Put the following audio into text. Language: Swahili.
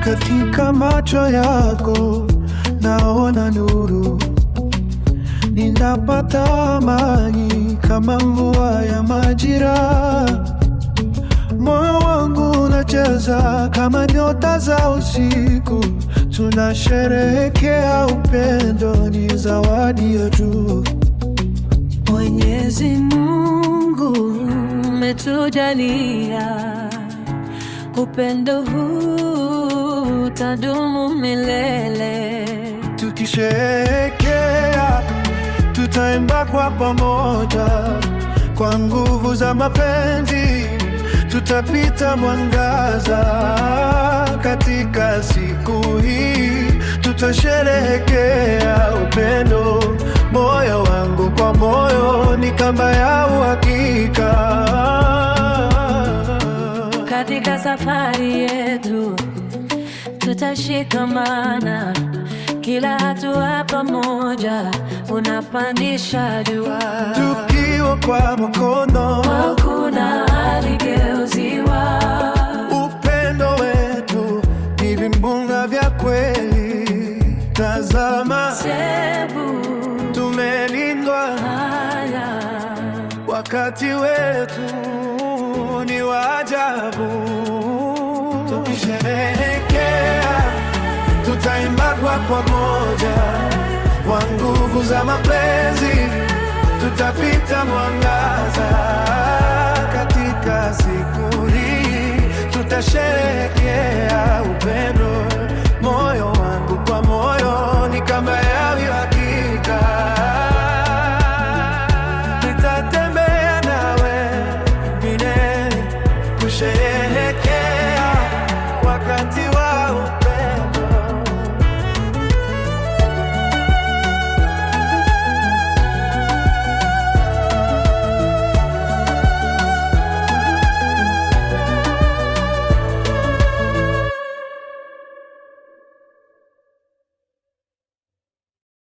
Katika macho yako naona nuru, ninapata amani kama mvua ya majira. Moyo wangu unacheza kama nyota za usiku, tunasherehekea upendo, ni zawadi ya juu. Mwenyezi Mungu umetujalia upendo huu tadumu milele. Tukisherehekea tutaimba kwa pamoja, kwa nguvu za mapenzi tutapita mwangaza. Katika siku hii tutasherehekea upendo, moyo wangu kwa moyo, ni kamba ya uhakika. Katika safari yetu tutashikamana, kila hatua pamoja unapandisha jua. Tukiwa kwa mkono hakuna aligeuziwa. Upendo wetu ni vimbunga vya kweli. Tazama, Sebu, tumelindwa. haya, Wakati wetu ni wa ajabu. Tukisherehekea tutaimba kwa pamoja, kwa nguvu za mapenzi tutapita mwangaza. Katika siku hii tutasherehekea upendo, moyo wangu kwa moyo, ni kama ya uhakika. Nitatembea nawe milele kusherehekea wakati